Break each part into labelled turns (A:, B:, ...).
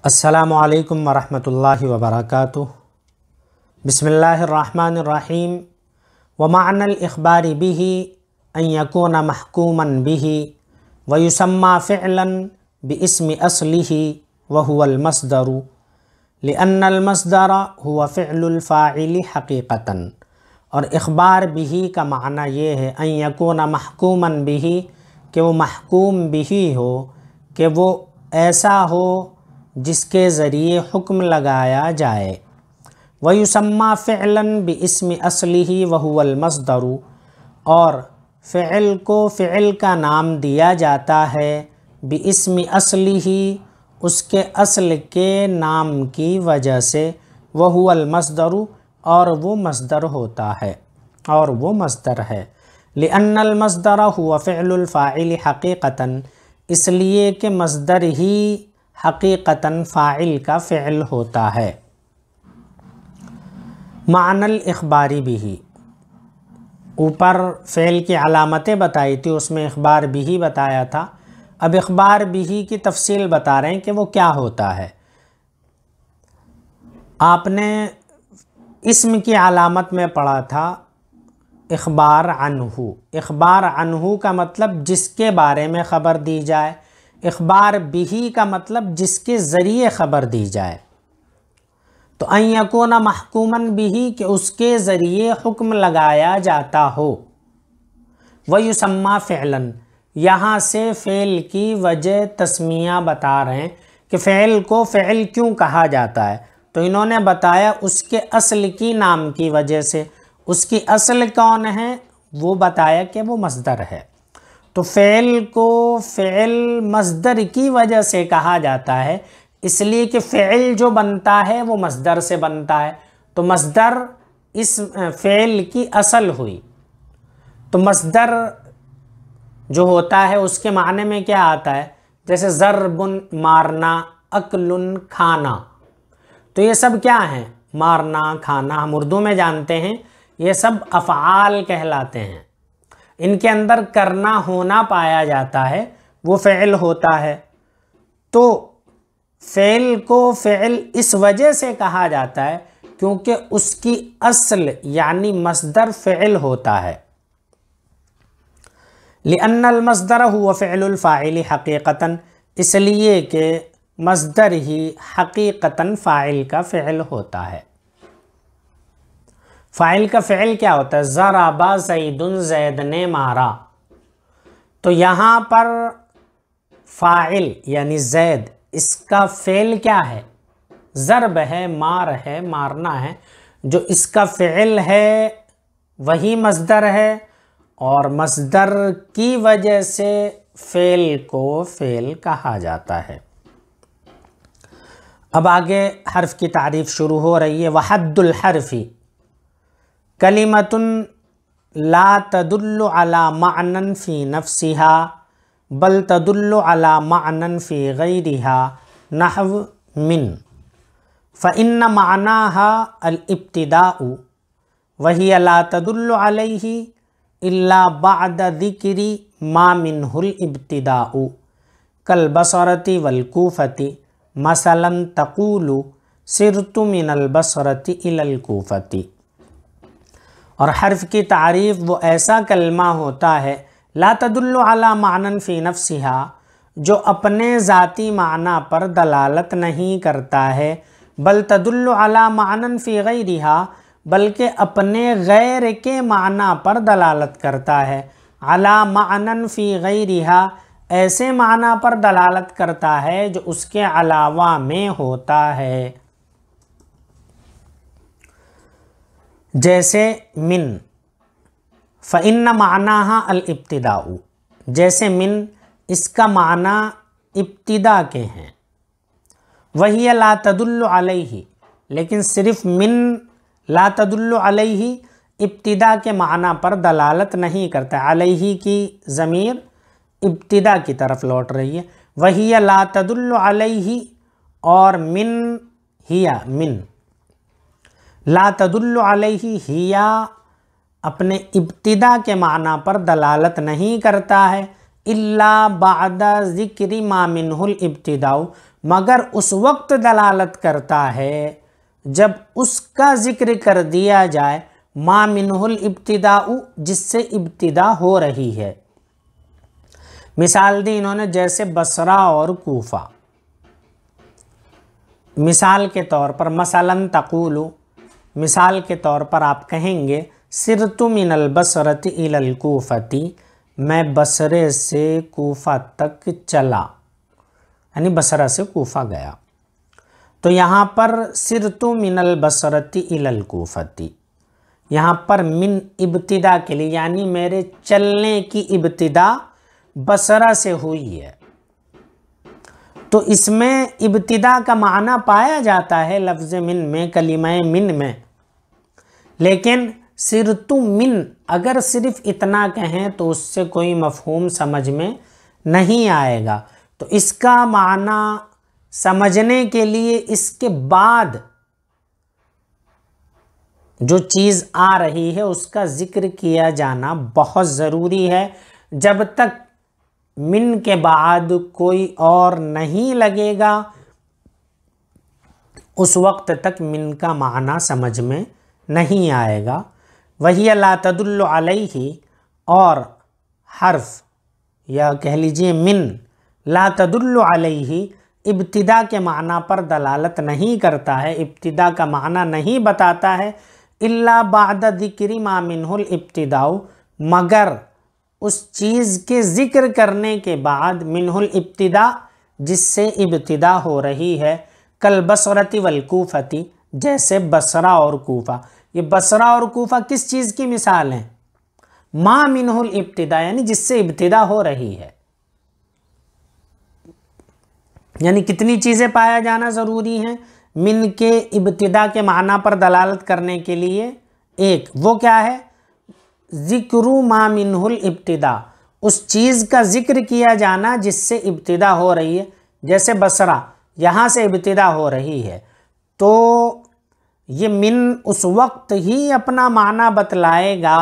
A: السلام علیکم ورحمۃ اللہ وبرکاتہ۔ بسم اللہ الرحمن الرحیم۔ ومعنى الإخبار به أن يكون محكوما به ويسمى فعلا باسم أصله وهو المصدر لأن المصدر هو فعل الفاعل حقیقتاً۔ اور اخبار به کا معنی یہ ہے ان یکون محکوما به کہ وہ محکوم به ہو، کہ وہ ایسا ہو جس کے ذریعے حکم لگایا جائے۔ وَيُسَمَّى فِعْلًا بِاسْمِ أَصْلِهِ وَهُوَ الْمَصْدَرُ، اور فعل کو فعل کا نام دیا جاتا ہے بِاسْمِ أَصْلِهِ، اس کے اصل کے نام کی وجہ سے، وَهُوَ الْمَصْدَرُ، اور وہ مصدر ہوتا ہے، اور وہ مصدر ہے۔ لِأَنَّ الْمَصْدَرَ هُوَ فِعْلُ الْفَاعِلِ حَقِيقَةً، اس لیے کہ مصدر ہی حقیقتاً فاعل کا فعل ہوتا ہے۔ معنی الاخبار به، اوپر فعل کی علامتیں بتائی تھی، اس میں اخبار به بتایا تھا۔ اب اخبار به کی تفصیل بتا رہے ہیں کہ وہ کیا ہوتا ہے۔ آپ نے اسم کی علامت میں پڑھا تھا اخبار عنہ۔ اخبار عنہ کا مطلب جس کے بارے میں خبر دی جائے، اخبار به کا مطلب جس کے ذریعے خبر دی جائے۔ تو ان یکون محکوما به کہ اس کے ذریعے حکم لگایا جاتا ہو۔ ویسمى فعلا، یہاں سے فعل کی وجہ تسمیہ بتا رہے ہیں کہ فعل کو فعل کیوں کہا جاتا ہے۔ تو انہوں نے بتایا اس کے اصل کی نام کی وجہ سے۔ اس کی اصل کون ہے؟ وہ بتایا کہ وہ مصدر ہے۔ تو فعل کو فعل مصدر کی وجہ سے کہا جاتا ہے، اس لیے کہ فعل جو بنتا ہے وہ مصدر سے بنتا ہے۔ تو مصدر اس فعل کی اصل ہوئی۔ تو مصدر جو ہوتا ہے اس کے معنی میں کیا آتا ہے؟ جیسے ضرب مارنا، اکل کھانا، تو یہ سب کیا ہیں؟ مارنا، کھانا، ہم اردو میں جانتے ہیں یہ سب افعال کہلاتے ہیں۔ ان کے اندر کرنا ہونا پایا جاتا ہے، وہ فعل ہوتا ہے۔ تو فعل کو فعل اس وجہ سے کہا جاتا ہے کیونکہ اس کی اصل یعنی مصدر فعل ہوتا ہے۔ لِأَنَّ الْمَصْدَرَ هُوَ فِعْلُ الْفَاعِلِ حَقِيقَةً، اس لیے کہ مصدر ہی حقیقتاً فاعل کا فعل ہوتا ہے۔ فاعل کا فعل کیا ہوتا ہے؟ ضرب زید، زید نے مارا۔ تو یہاں پر فاعل یعنی زید، اس کا فعل کیا ہے؟ ضرب ہے، مار ہے، مارنا ہے۔ جو اس کا فعل ہے وہی مصدر ہے، اور مصدر کی وجہ سے فعل کو فعل کہا جاتا ہے۔ اب آگے حرف کی تعریف شروع ہو رہی ہے۔ وحد الحرف کلمۃ لا تدل علی معنی فی نفسها بل تدل علی معنی فی غیرها نحو من، فإن معناها الابتداء وهي لا تدل علیہ الا بعد ذکر ما منه الابتداء کالبصرۃ والکوفۃ، مثلا تقول سرت من البصرۃ الی الکوفۃ۔ اور حرف کی تعریف وہ ایسا کلمہ ہوتا ہے لا تدل علی معنی فی نفسها، جو اپنے ذاتی معنی پر دلالت نہیں کرتا ہے، بل تدل علی معنی فی غیرها، بلکہ اپنے غیر کے معنی پر دلالت کرتا ہے۔ علی معنی فی غیرها، ایسے معنی پر دلالت کرتا ہے جو اس کے علاوہ میں ہوتا ہے۔ جیسے من، فإن معناها الابتداء، جیسے من اس کا معنی ابتدا کے ہیں۔ وہی لا تدل علیہ، لیکن صرف من لا تدل علیہ ابتدا کے معنی پر دلالت نہیں کرتا۔ علیہ کی ضمیر ابتدا کی طرف لوٹ رہی ہے۔ وہی لا تدل علیہ، اور من ہی، من لا تدل علیہ ہی اپنے ابتدا کے معنی پر دلالت نہیں کرتا ہے، الا بعد ذکر ما منہ الابتداء، مگر اس وقت دلالت کرتا ہے جب اس کا ذکر کر دیا جائے ما منہ الابتداء، جس سے ابتدا ہو رہی ہے۔ مثال دی انہوں نے جیسے بصرہ اور کوفہ۔ مثال کے طور پر مثلاً تقول، مثال کے طور پر آپ کہیں گے سرت من البصرۃ الی الکوفۃ، میں بصرے سے کوفہ تک چلا، یعنی بصرہ سے کوفہ گیا۔ تو یہاں پر سرت من البصرۃ الی الکوفۃ، یہاں پر من ابتدا کے لیے، یعنی میرے چلنے کی ابتدا بصرہ سے ہوئی ہے۔ تو اس میں ابتدا کا معنی پایا جاتا ہے لفظ من میں، کلمہ من میں، لیکن سرت من اگر صرف اتنا کہیں تو اس سے کوئی مفہوم سمجھ میں نہیں آئے گا۔ تو اس کا معنی سمجھنے کے لیے اس کے بعد جو چیز آ رہی ہے اس کا ذکر کیا جانا بہت ضروری ہے۔ جب تک من کے بعد کوئی اور نہیں لگے گا اس وقت تک من کا معنی سمجھ میں نہیں آئے گا۔ وہی لا تدل علیہ، اور حرف یا کہہ لیجئے من لا تدل علیہ ابتدا کے معنی پر دلالت نہیں کرتا ہے، ابتدا کا معنی نہیں بتاتا ہے، الا بعد ذکر ما منہ الابتداء، مگر اس چیز کے ذکر کرنے کے بعد منہ الابتداء جس سے ابتدا ہو رہی ہے، کالبصرۃ والکوفۃ، جیسے بصرہ اور کوفہ۔ یہ بصرہ اور کوفہ کس چیز کی مثال ہیں؟ ما منہ الابتداء، یعنی جس سے ابتدا ہو رہی ہے۔ یعنی کتنی چیزیں پایا جانا ضروری ہیں من کے ابتدا کے معنی پر دلالت کرنے کے لیے؟ ایک وہ کیا ہے؟ ذکر ما منہ الابتداء، اس چیز کا ذکر کیا جانا جس سے ابتدا ہو رہی ہے، جیسے بصرہ یہاں سے ابتدا ہو رہی ہے، تو یہ من اس وقت ہی اپنا معنی بتلائے گا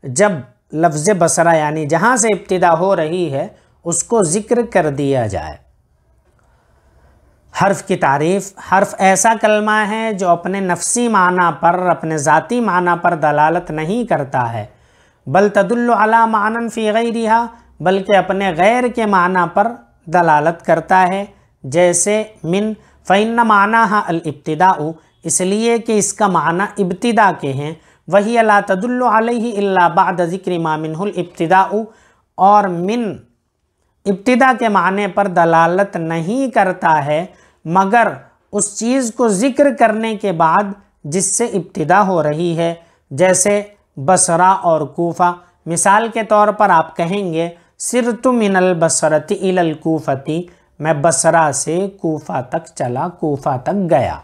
A: جب لفظ بصرہ یعنی جہاں سے ابتدا ہو رہی ہے اس کو ذکر کر دیا جائے۔ حرف کی تعریف، حرف ایسا کلمہ ہے جو اپنے نفسی معنی پر، اپنے ذاتی معنی پر دلالت نہیں کرتا ہے، بل تدل علی معنی فی غیرہا، بلکہ اپنے غیر کے معنی پر دلالت کرتا ہے، جیسے من فإن معناها الابتداء، اس لیے کہ اس کا معنی ابتدا کے ہیں، وہی لا تدل علیہ الا بعد ذکر ما منہ الابتداء، اور من ابتدا کے معنی پر دلالت نہیں کرتا ہے مگر اس چیز کو ذکر کرنے کے بعد جس سے ابتدا ہو رہی ہے، جیسے بصرہ اور کوفہ۔ مثال کے طور پر آپ کہیں گے سرت من البصرۃ الی الکوفۃ، میں بصرہ سے کوفہ تک چلا، کوفہ تک گیا۔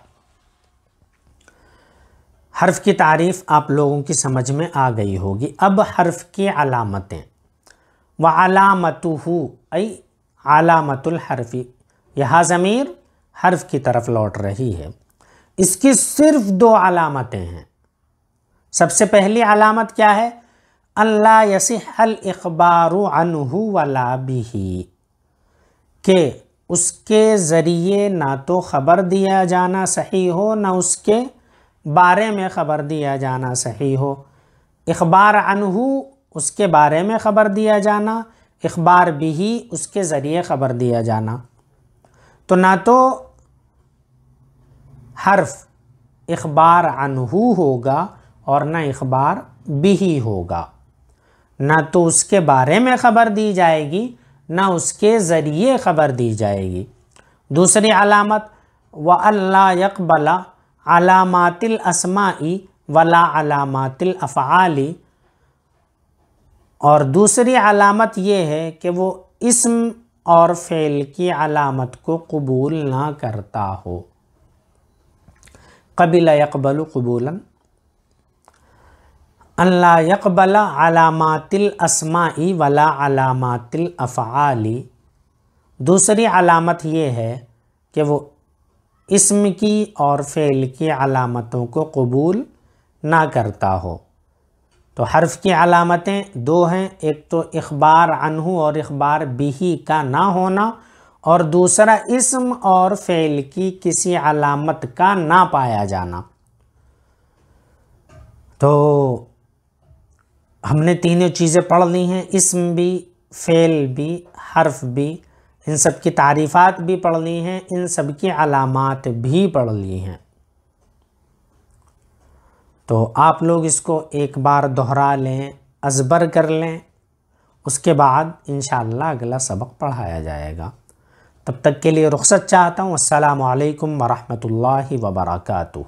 A: حرف کی تعریف آپ لوگوں کی سمجھ میں آ گئی ہوگی۔ اب حرف کی علامتیں، وعلامتہ ای علامت الحرف، یہاں ضمیر حرف کی طرف لوٹ رہی ہے، اس کی صرف دو علامتیں ہیں۔ سب سے پہلی علامت کیا ہے؟ اللہ یصح الاخبار عنہ ولا بہ، کہ اس کے ذریعے نہ تو خبر دیا جانا صحیح ہو، نہ اس کے بارے میں خبر دیا جانا صحیح ہو۔ اخبار عنہ اس کے بارے میں خبر دیا جانا، اخبار بھی اس کے ذریعے خبر دیا جانا۔ تو نہ تو حرف اخبار عنہ ہوگا اور نہ اخبار بھی ہوگا، نہ تو اس کے بارے میں خبر دی جائے گی نہ اس کے ذریعے خبر دی جائے گی۔ دوسری علامت وَأَلَّا يَقْبَلَ علامات الاسماء ولا علامات الافعال، اور دوسری علامت یہ ہے کہ وہ اسم اور فعل کی علامت کو قبول نہ کرتا ہو۔ قبل يقبل قبولا، اللہ يقبل علامات الاسماء ولا علامات الافعال، دوسری علامت یہ ہے کہ وہ اسم کی اور فعل کی علامتوں کو قبول نہ کرتا ہو۔ تو حرف کی علامتیں دو ہیں، ایک تو اخبار عنہ اور اخبار بھی کا نہ ہونا، اور دوسرا اسم اور فعل کی کسی علامت کا نہ پایا جانا۔ تو ہم نے تینوں چیزیں پڑھ لی ہیں، اسم بھی، فعل بھی، حرف بھی، ان سب کی تعریفات بھی پڑھ لی ہیں، ان سب کی علامات بھی پڑھ لی ہیں۔ تو آپ لوگ اس کو ایک بار دہرا لیں، ازبر کر لیں، اس کے بعد انشاءاللہ اگلا سبق پڑھایا جائے گا۔ تب تک کے لیے رخصت چاہتا ہوں۔ السلام علیکم ورحمۃ اللہ وبرکاتہ۔